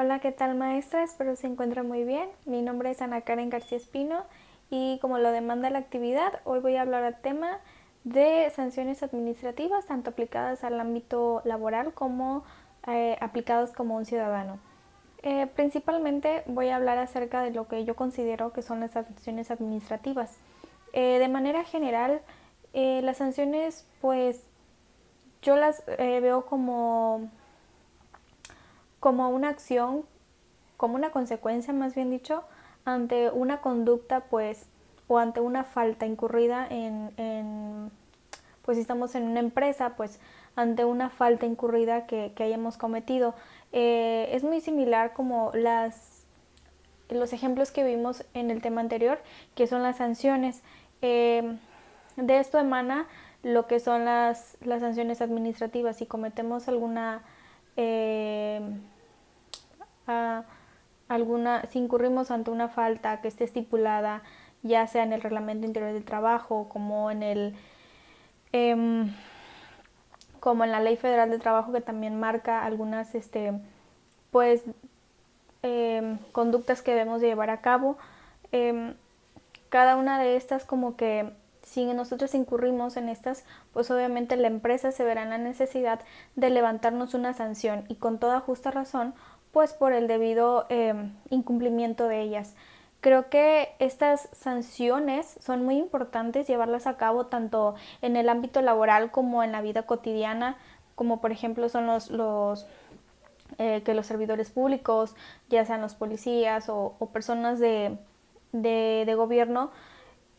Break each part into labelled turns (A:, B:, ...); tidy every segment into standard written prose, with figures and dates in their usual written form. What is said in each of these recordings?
A: Hola, ¿qué tal maestra? Espero se encuentre muy bien. Mi nombre es Ana Karen García Espino y como lo demanda la actividad, hoy voy a hablar al tema de sanciones administrativas, tanto aplicadas al ámbito laboral como aplicadas como un ciudadano. Principalmente voy a hablar acerca de lo que yo considero que son las sanciones administrativas. De manera general, las sanciones pues yo las veo como una acción, como una consecuencia más bien dicho, ante una conducta pues o ante una falta incurrida pues si estamos en una empresa, pues ante una falta incurrida que hayamos cometido. Es muy similar como los ejemplos que vimos en el tema anterior, que son las sanciones. De esto emana lo que son las sanciones administrativas. Si cometemos eh, a, si incurrimos ante una falta que esté estipulada, ya sea en el reglamento interior del trabajo, eh, como en la ley federal del trabajo que también marca algunas pues conductas que debemos de llevar a cabo. Eh, Cada una de estas como que si nosotros incurrimos en estas, pues obviamente la empresa se verá en la necesidad de levantarnos una sanción y con toda justa razón, pues por el debido incumplimiento de ellas. Creo que estas sanciones son muy importantes llevarlas a cabo tanto en el ámbito laboral como en la vida cotidiana, como por ejemplo son que los servidores públicos, ya sean los policías o personas de gobierno,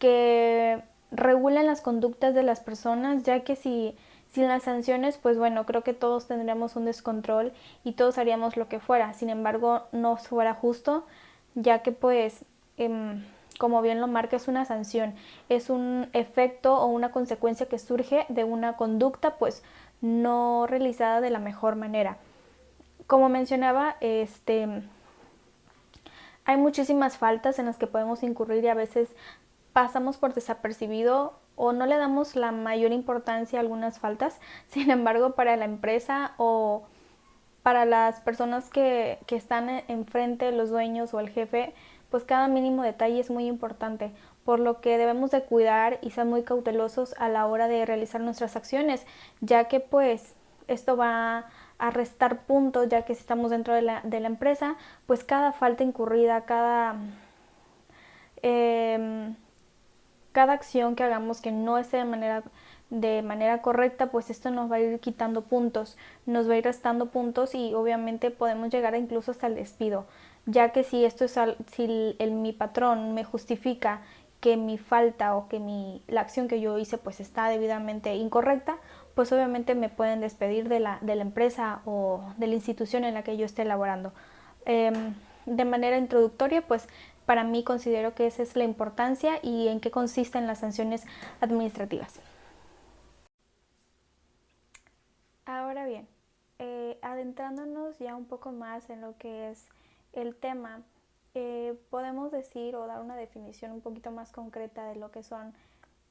A: que regulen las conductas de las personas, ya que si sin las sanciones, pues bueno, creo que todos tendríamos un descontrol y todos haríamos lo que fuera. Sin embargo, no fuera justo, ya que pues, como bien lo marca, es una sanción, es un efecto o una consecuencia que surge de una conducta pues no realizada de la mejor manera. Como mencionaba, hay muchísimas faltas en las que podemos incurrir y a veces pasamos por desapercibido o no le damos la mayor importancia a algunas faltas. Sin embargo, para la empresa o para las personas que están enfrente, los dueños o el jefe, pues cada mínimo detalle es muy importante, por lo que debemos de cuidar y ser muy cautelosos a la hora de realizar nuestras acciones, ya que pues esto va a restar puntos, ya que si estamos dentro de la empresa, pues cada falta incurrida, eh, cada acción que hagamos que no esté de manera correcta, pues esto nos va a ir quitando puntos, nos va a ir restando puntos y obviamente podemos llegar incluso hasta el despido, ya que si si mi patrón me justifica que mi falta o que la acción que yo hice pues está debidamente incorrecta, pues obviamente me pueden despedir de la empresa o de la institución en la que yo esté laborando. Eh, de manera introductoria, pues para mí considero que esa es la importancia y en qué consisten las sanciones administrativas. Ahora bien, adentrándonos ya un poco más en lo que es el tema, podemos decir o dar una definición un poquito más concreta de lo que son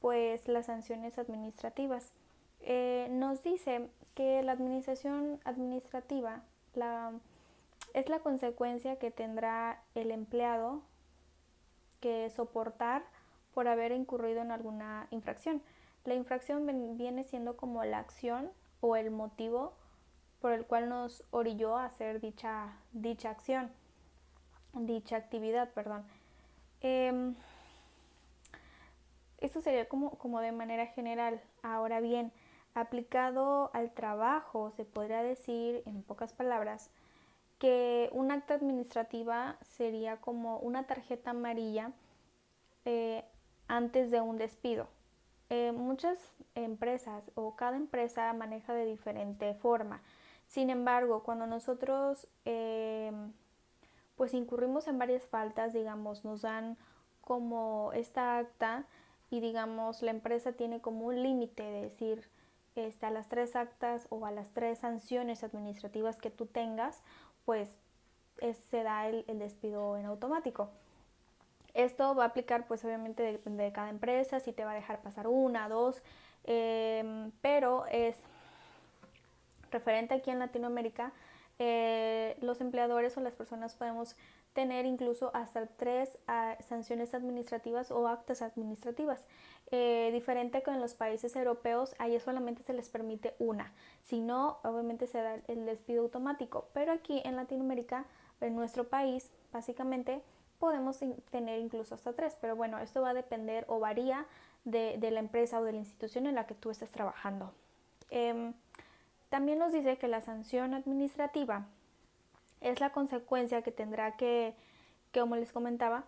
A: pues las sanciones administrativas. Nos dice que la administración administrativa es la consecuencia que tendrá el empleado que soportar por haber incurrido en alguna infracción. La infracción viene siendo como la acción o el motivo por el cual nos orilló a hacer dicha acción, dicha actividad, perdón. Eh, Esto sería como de manera general. Ahora bien, aplicado al trabajo, se podría decir en pocas palabras que un acta administrativa sería como una tarjeta amarilla eh, antes de un despido. Muchas empresas o cada empresa maneja de diferente forma. Sin embargo, cuando nosotros pues incurrimos en varias faltas, digamos, nos dan como esta acta y digamos la empresa tiene como un límite de decir a las 3 actas o a las 3 sanciones administrativas que tú tengas, pues se da el despido en automático. Esto va a aplicar pues obviamente depende de cada empresa, si te va a dejar pasar una, dos, pero es referente aquí en Latinoamérica, los empleadores o las personas podemos tener incluso hasta 3 sanciones administrativas o actas administrativas. Diferente con los países europeos, ahí solamente se les permite una. Si no, obviamente se da el despido automático. Pero aquí en Latinoamérica, en nuestro país, básicamente podemos tener incluso hasta 3. Pero bueno, esto va a depender o varía de la empresa o de la institución en la que tú estés trabajando. También nos dice que la sanción administrativa es la consecuencia que tendrá que como les comentaba,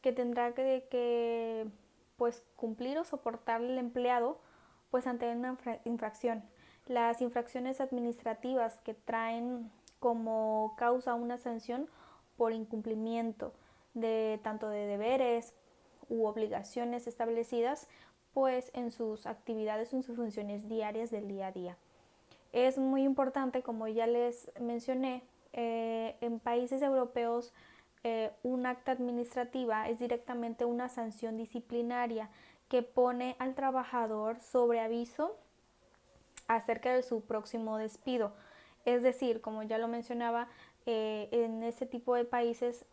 A: que tendrá que pues cumplir o soportar el empleado pues ante una infracción. Las infracciones administrativas que traen como causa una sanción por incumplimiento de tanto de deberes u obligaciones establecidas pues en sus actividades o en sus funciones diarias del día a día. Es muy importante, como ya les mencioné, en países europeos un acta administrativa es directamente una sanción disciplinaria que pone al trabajador sobre aviso acerca de su próximo despido. Es decir, como ya lo mencionaba, en ese tipo de países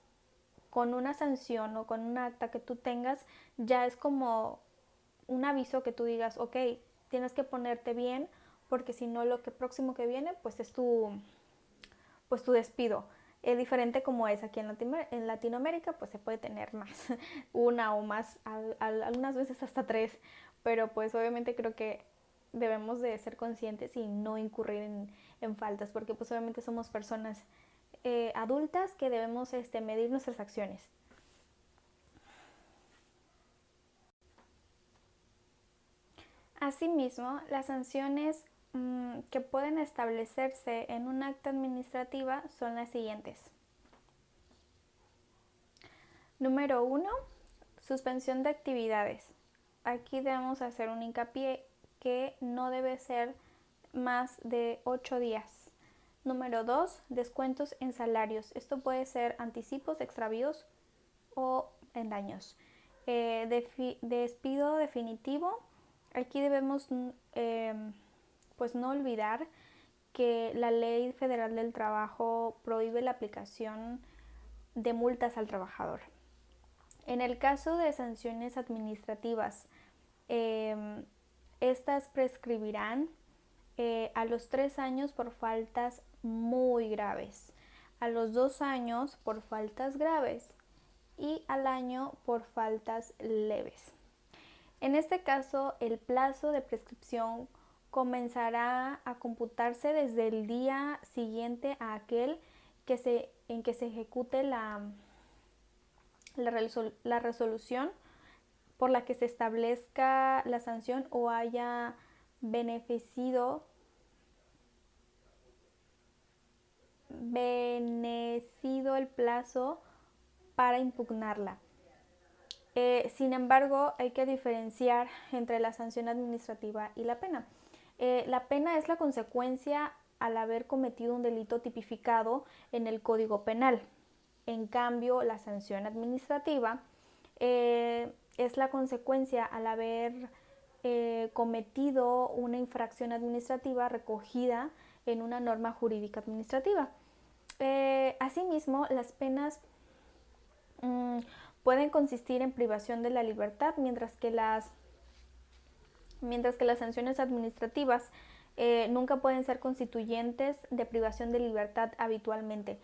A: con una sanción o con un acta que tú tengas ya es como un aviso que tú digas, ok, tienes que ponerte bien porque si no lo que próximo que viene pues es tu despido. Es diferente como es aquí en Latinoamérica, pues se puede tener más, una o más, algunas veces hasta 3, pero pues obviamente creo que debemos de ser conscientes y no incurrir en faltas, porque pues obviamente somos personas adultas que debemos medir nuestras acciones. Asimismo, las sanciones que pueden establecerse en un acta administrativa son las siguientes. Número 1. Suspensión de actividades. Aquí debemos hacer un hincapié que no debe ser más de 8 días. Número 2. Descuentos en salarios. Esto puede ser anticipos, extravíos o en daños. Despido definitivo. Aquí debemos pues no olvidar que la Ley Federal del Trabajo prohíbe la aplicación de multas al trabajador. En el caso de sanciones administrativas, estas prescribirán a los 3 años por faltas muy graves, a los 2 años por faltas graves y al año por faltas leves. En este caso, el plazo de prescripción comenzará a computarse desde el día siguiente a aquel en que se ejecute la resolución por la que se establezca la sanción o haya beneficiado el plazo para impugnarla. Sin embargo, hay que diferenciar entre la sanción administrativa y la pena. La pena es la consecuencia al haber cometido un delito tipificado en el Código Penal. En cambio, la sanción administrativa es la consecuencia al haber cometido una infracción administrativa recogida en una norma jurídica administrativa. Asimismo, las penas pueden consistir en privación de la libertad, mientras que las sanciones administrativas nunca pueden ser constituyentes de privación de libertad habitualmente.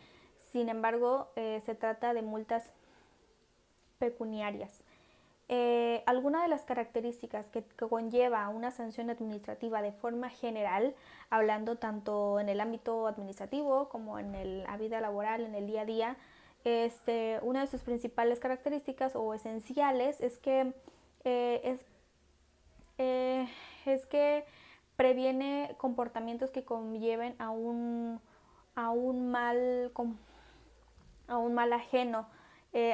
A: Sin embargo, se trata de multas pecuniarias. Alguna de las características que conlleva una sanción administrativa de forma general, hablando tanto en el ámbito administrativo como en la vida laboral, en el día a día, una de sus principales características o esenciales es que es que previene comportamientos que conlleven a un mal ajeno.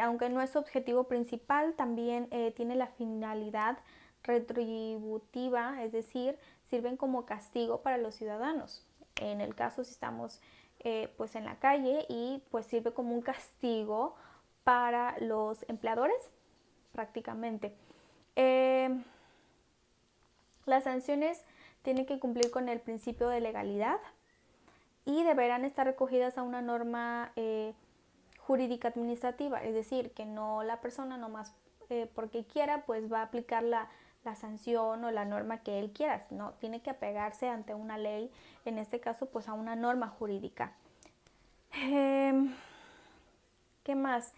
A: Aunque no es su objetivo principal, también tiene la finalidad retributiva, es decir, sirven como castigo para los ciudadanos. En el caso si estamos pues en la calle y pues sirve como un castigo para los empleadores prácticamente. Las sanciones tienen que cumplir con el principio de legalidad. y deberán estar recogidas a una norma jurídica administrativa, es decir, que no la persona nomás porque quiera pues va a aplicar la sanción o la norma que él quiera, no, tiene que apegarse ante una ley, en este caso pues a una norma jurídica. ¿Qué más?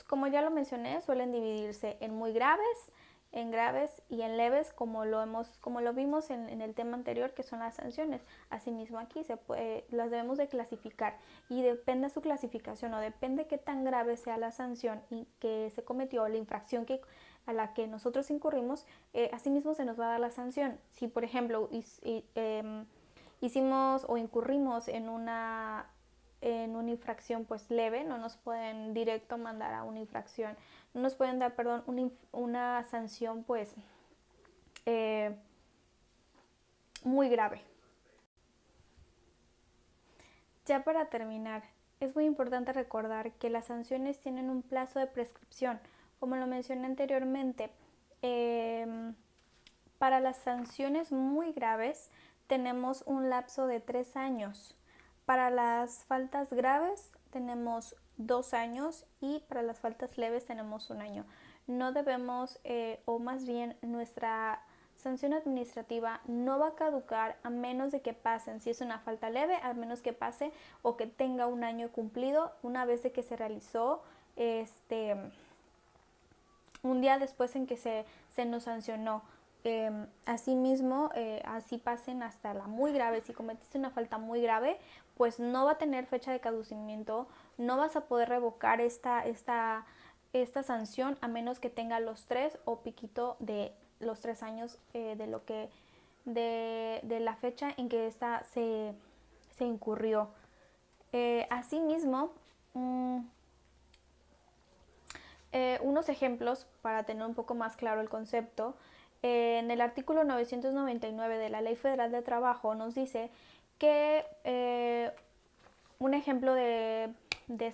A: Como ya lo mencioné, suelen dividirse en muy graves, en graves y en leves, como lo vimos en el tema anterior, que son las sanciones. Asimismo aquí las debemos de clasificar y depende de su clasificación o depende qué tan grave sea la sanción y que se cometió, la infracción a la que nosotros incurrimos, asimismo se nos va a dar la sanción. Si por ejemplo hicimos o incurrimos en una infracción pues leve, no nos pueden directo mandar a una infracción, no nos pueden dar, perdón, una sanción pues muy grave. Ya para terminar, es muy importante recordar que las sanciones tienen un plazo de prescripción, como lo mencioné anteriormente. Para las sanciones muy graves tenemos un lapso de 3 años. Para las faltas graves tenemos 2 años y para las faltas leves tenemos 1 año. No debemos, o más bien nuestra sanción administrativa no va a caducar a menos de que pasen, si es una falta leve, a menos que pase o que tenga 1 año cumplido una vez de que se realizó un día después en que se nos sancionó. Asimismo, así pasen hasta la muy grave. Si cometiste una falta muy grave, pues no va a tener fecha de caducimiento, no vas a poder revocar esta sanción a menos que tenga los 3 o piquito de los 3 años de la fecha en que esta se incurrió. Asimismo, unos ejemplos para tener un poco más claro el concepto. En el artículo 999 de la Ley Federal de Trabajo nos dice que un ejemplo de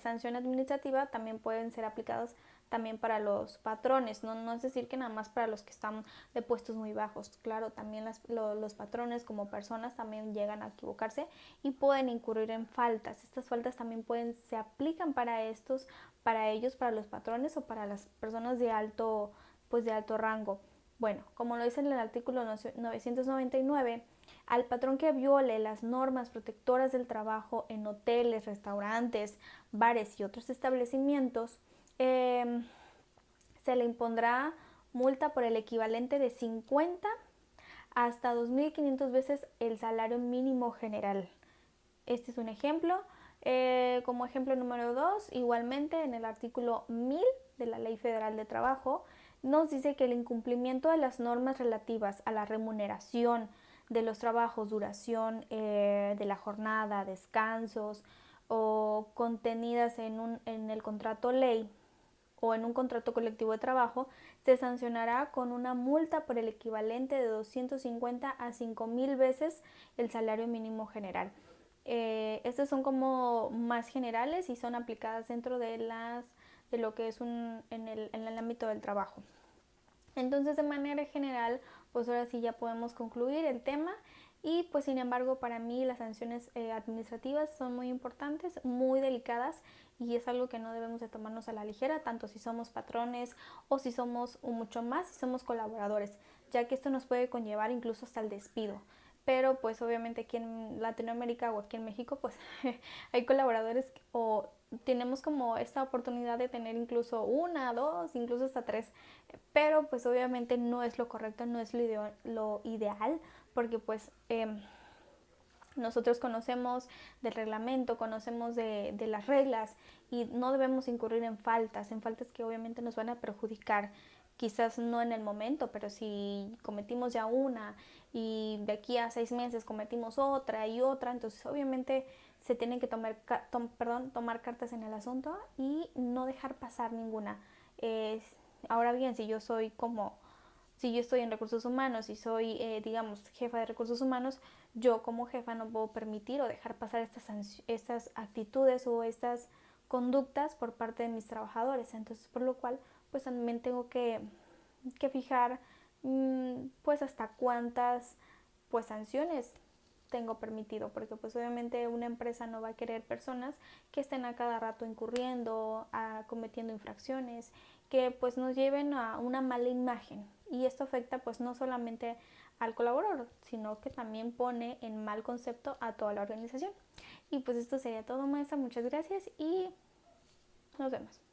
A: sanción administrativa también pueden ser aplicados también para los patrones, no es decir que nada más para los que están de puestos muy bajos. Claro, también los patrones como personas también llegan a equivocarse y pueden incurrir en faltas. Estas faltas también se aplican para ellos, para los patrones o para las personas de alto rango. Bueno, como lo dice en el artículo 999, al patrón que viole las normas protectoras del trabajo en hoteles, restaurantes, bares y otros establecimientos, se le impondrá multa por el equivalente de 50 hasta 2.500 veces el salario mínimo general. Este es un ejemplo. Como ejemplo número 2, igualmente en el artículo 1000 de la Ley Federal de Trabajo, nos dice que el incumplimiento de las normas relativas a la remuneración de los trabajos, duración de la jornada, descansos o contenidas en el contrato ley o en un contrato colectivo de trabajo, se sancionará con una multa por el equivalente de 250 a 5.000 veces el salario mínimo general. Estas son como más generales y son aplicadas dentro de lo que es en el ámbito del trabajo. Entonces, de manera general, pues ahora sí ya podemos concluir el tema y pues sin embargo para mí las sanciones administrativas son muy importantes, muy delicadas y es algo que no debemos de tomarnos a la ligera, tanto si somos patrones o si somos mucho más si somos colaboradores, ya que esto nos puede conllevar incluso hasta el despido. Pero pues obviamente aquí en Latinoamérica o aquí en México pues hay colaboradores o tenemos como esta oportunidad de tener incluso 1, 2, incluso hasta 3, pero pues obviamente no es lo correcto, no es lo ideal, porque pues nosotros conocemos del reglamento, conocemos de las reglas y no debemos incurrir en faltas que obviamente nos van a perjudicar. Quizás no en el momento, pero si cometimos ya una y de aquí a 6 meses cometimos otra y otra, entonces obviamente se tienen que tomar cartas en el asunto y no dejar pasar ninguna. Ahora bien, si yo estoy en recursos humanos y soy, digamos, jefa de recursos humanos, yo como jefa no puedo permitir o dejar pasar estas actitudes o estas conductas por parte de mis trabajadores. Entonces, por lo cual, pues también tengo que fijar, pues hasta cuántas, pues sanciones tengo permitido, porque pues obviamente una empresa no va a querer personas que estén a cada rato incurriendo, cometiendo infracciones, que pues nos lleven a una mala imagen, y esto afecta pues no solamente al colaborador, sino que también pone en mal concepto a toda la organización. Y pues esto sería todo, maestra, muchas gracias y nos vemos.